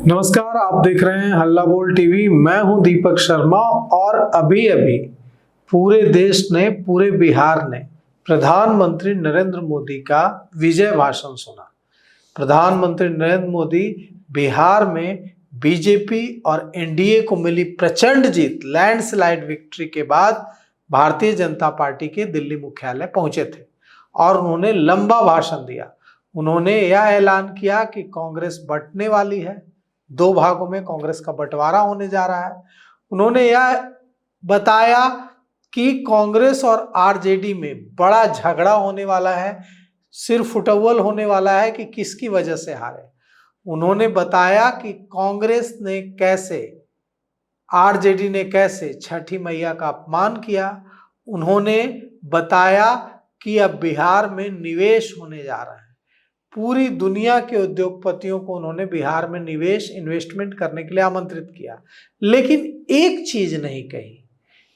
नमस्कार, आप देख रहे हैं हल्ला बोल टीवी। मैं हूं दीपक शर्मा और अभी अभी पूरे देश ने, पूरे बिहार ने प्रधानमंत्री नरेंद्र मोदी का विजय भाषण सुना। प्रधानमंत्री नरेंद्र मोदी बिहार में बीजेपी और एनडीए को मिली प्रचंड जीत, लैंडस्लाइड विक्ट्री के बाद भारतीय जनता पार्टी के दिल्ली मुख्यालय पहुंचे थे और उन्होंने लंबा भाषण दिया। उन्होंने यह ऐलान किया कि कांग्रेस बंटने वाली है, दो भागों में कांग्रेस का बंटवारा होने जा रहा है। उन्होंने यह बताया कि कांग्रेस और आरजेडी में बड़ा झगड़ा होने वाला है, सिर फुटअव्वल होने वाला है कि किसकी वजह से हारे। उन्होंने बताया कि कांग्रेस ने कैसे, आरजेडी ने कैसे छठी मैया का अपमान किया। उन्होंने बताया कि अब बिहार में निवेश होने जा रहा है। पूरी दुनिया के उद्योगपतियों को उन्होंने बिहार में निवेश, इन्वेस्टमेंट करने के लिए आमंत्रित किया, लेकिन एक चीज नहीं कही,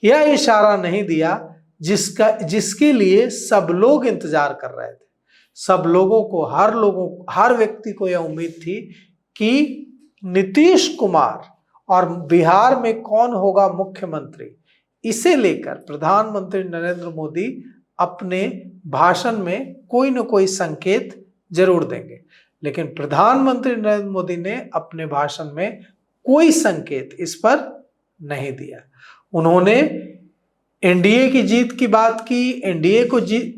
यह इशारा नहीं दिया जिसके लिए सब लोग इंतजार कर रहे थे। सब लोगों को, हर व्यक्ति को यह उम्मीद थी कि नीतीश कुमार और बिहार में कौन होगा मुख्यमंत्री, इसे लेकर प्रधानमंत्री नरेंद्र मोदी अपने भाषण में कोई न कोई संकेत जरूर देंगे। लेकिन प्रधानमंत्री नरेंद्र मोदी ने अपने भाषण में कोई संकेत इस पर नहीं दिया। उन्होंने एनडीए की जीत की बात की, एनडीए को जीत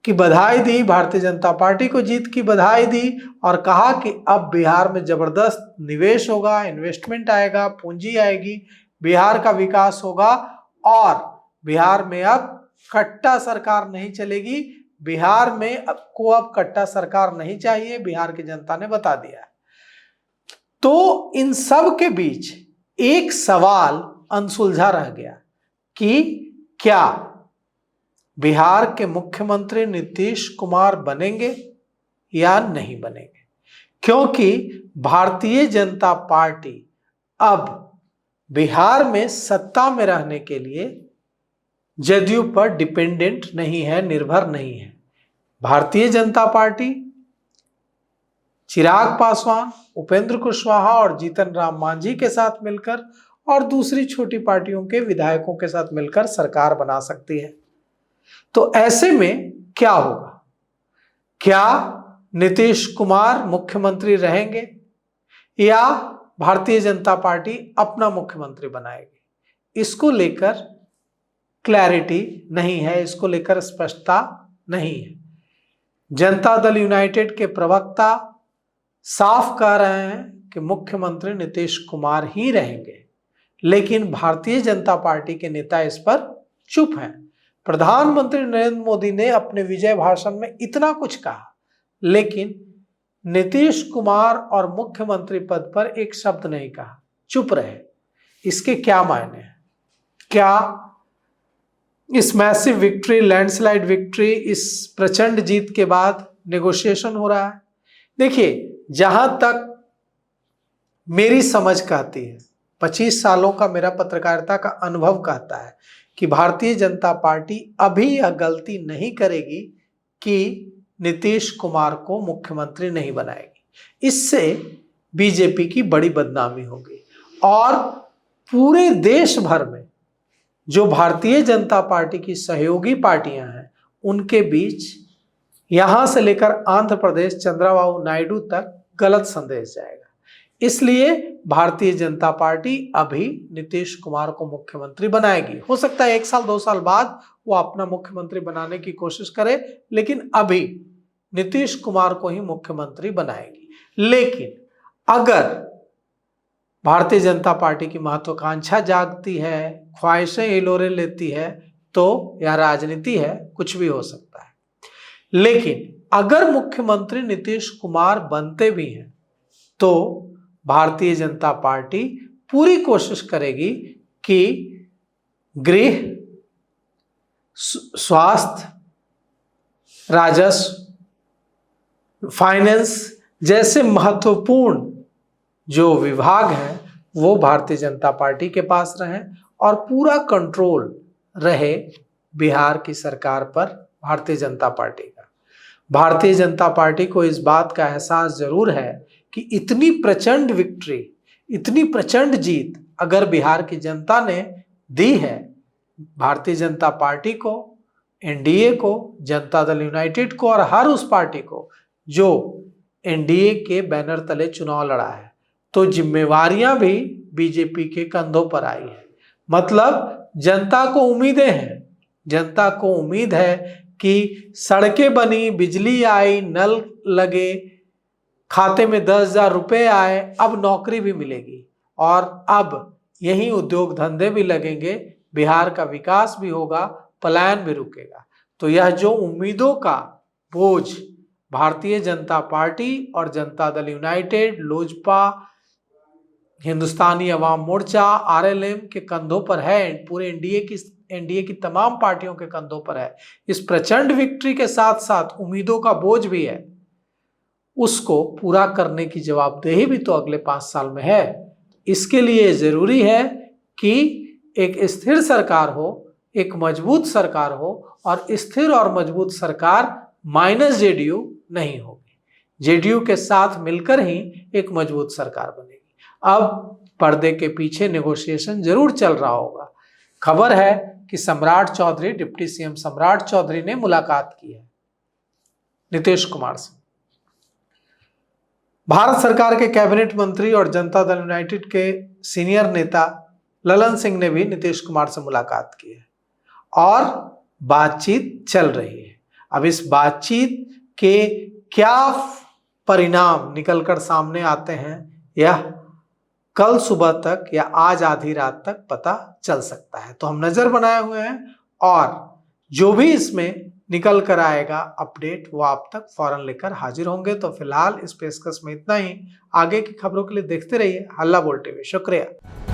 की बधाई दी, भारतीय जनता पार्टी को जीत की बधाई दी और कहा कि अब बिहार में जबरदस्त निवेश होगा, इन्वेस्टमेंट आएगा, पूंजी आएगी, बिहार का विकास होगा और बिहार में अब कट्टा सरकार नहीं चलेगी। बिहार में अब कट्टा सरकार नहीं चाहिए, बिहार की जनता ने बता दिया। तो इन सब के बीच एक सवाल अनसुलझा रह गया कि क्या बिहार के मुख्यमंत्री नीतीश कुमार बनेंगे या नहीं बनेंगे, क्योंकि भारतीय जनता पार्टी अब बिहार में सत्ता में रहने के लिए जदयू पर डिपेंडेंट नहीं है, निर्भर नहीं है। भारतीय जनता पार्टी चिराग पासवान, उपेंद्र कुशवाहा और जीतन राम मांझी के साथ मिलकर और दूसरी छोटी पार्टियों के विधायकों के साथ मिलकर सरकार बना सकती है। तो ऐसे में क्या होगा? क्या नीतीश कुमार मुख्यमंत्री रहेंगे या भारतीय जनता पार्टी अपना मुख्यमंत्री बनाएगी? इसको लेकर क्लैरिटी नहीं है, इसको लेकर स्पष्टता नहीं है। जनता दल यूनाइटेड के प्रवक्ता साफ कह रहे हैं कि मुख्यमंत्री नीतीश कुमार ही रहेंगे, लेकिन भारतीय जनता पार्टी के नेता इस पर चुप हैं। प्रधानमंत्री नरेंद्र मोदी ने अपने विजय भाषण में इतना कुछ कहा, लेकिन नीतीश कुमार और मुख्यमंत्री पद पर एक शब्द नहीं कहा, चुप रहे। इसके क्या मायने हैं? क्या इस मैसिव विक्ट्री, लैंडस्लाइड विक्ट्री, इस प्रचंड जीत के बाद नेगोशिएशन हो रहा है? देखिए, जहां तक मेरी समझ कहती है, 25 सालों का मेरा पत्रकारिता का अनुभव कहता है कि भारतीय जनता पार्टी अभी यह गलती नहीं करेगी कि नीतीश कुमार को मुख्यमंत्री नहीं बनाएगी। इससे बीजेपी की बड़ी बदनामी होगी और पूरे देश भर में जो भारतीय जनता पार्टी की सहयोगी पार्टियां हैं, उनके बीच यहां से लेकर आंध्र प्रदेश, चंद्रबाबू नायडू तक गलत संदेश जाएगा। इसलिए भारतीय जनता पार्टी अभी नीतीश कुमार को मुख्यमंत्री बनाएगी। हो सकता है 1 साल 2 साल बाद वो अपना मुख्यमंत्री बनाने की कोशिश करे, लेकिन अभी नीतीश कुमार को ही मुख्यमंत्री बनाएगी। लेकिन अगर भारतीय जनता पार्टी की महत्वाकांक्षा जागती है, ख्वाहिशें हिलोरे लेती है, तो यह राजनीति है, कुछ भी हो सकता है। लेकिन अगर मुख्यमंत्री नीतीश कुमार बनते भी हैं तो भारतीय जनता पार्टी पूरी कोशिश करेगी कि गृह, स्वास्थ्य, राजस्व, फाइनेंस जैसे महत्वपूर्ण जो विभाग हैं वो भारतीय जनता पार्टी के पास रहें और पूरा कंट्रोल रहे बिहार की सरकार पर भारतीय जनता पार्टी का। भारतीय जनता पार्टी को इस बात का एहसास जरूर है कि इतनी प्रचंड विक्ट्री, इतनी प्रचंड जीत अगर बिहार की जनता ने दी है भारतीय जनता पार्टी को, एनडीए को, जनता दल यूनाइटेड को और हर उस पार्टी को जो एनडीए के बैनर तले चुनाव लड़ा है, तो जिम्मेवारियां भी बीजेपी के कंधों पर आई है। मतलब जनता को उम्मीदें हैं, जनता को उम्मीद है कि सड़कें बनी, बिजली आई, नल लगे, खाते में 10,000 रुपए आए, अब नौकरी भी मिलेगी और अब यही उद्योग धंधे भी लगेंगे, बिहार का विकास भी होगा, पलायन भी रुकेगा। तो यह जो उम्मीदों का बोझ भारतीय जनता पार्टी और जनता दल यूनाइटेड, लोजपा, हिंदुस्तानी अवाम मोर्चा, आरएलएम के कंधों पर है, पूरे एनडीए की तमाम पार्टियों के कंधों पर है, इस प्रचंड विक्ट्री के साथ साथ उम्मीदों का बोझ भी है, उसको पूरा करने की जवाबदेही भी तो अगले 5 साल में है। इसके लिए जरूरी है कि एक स्थिर सरकार हो, एक मजबूत सरकार हो, और स्थिर और मजबूत सरकार माइनस जेडीयू नहीं होगी, जेडीयू के साथ मिलकर ही एक मजबूत सरकार बनेगी। अब पर्दे के पीछे नेगोशिएशन जरूर चल रहा होगा। खबर है कि सम्राट चौधरी, डिप्टी सीएम सम्राट चौधरी ने मुलाकात की है नीतीश कुमार से। भारत सरकार के कैबिनेट मंत्री और जनता दल यूनाइटेड के सीनियर नेता ललन सिंह ने भी नीतीश कुमार से मुलाकात की है और बातचीत चल रही है। अब इस बातचीत के क्या परिणाम निकलकर सामने आते हैं, यह कल सुबह तक या आज आधी रात तक पता चल सकता है। तो हम नजर बनाए हुए हैं और जो भी इसमें निकल कर आएगा अपडेट, वो आप तक फौरन लेकर हाजिर होंगे। तो फिलहाल इस पेशकश में इतना ही। आगे की खबरों के लिए देखते रहिए हल्ला बोल टीवी। शुक्रिया।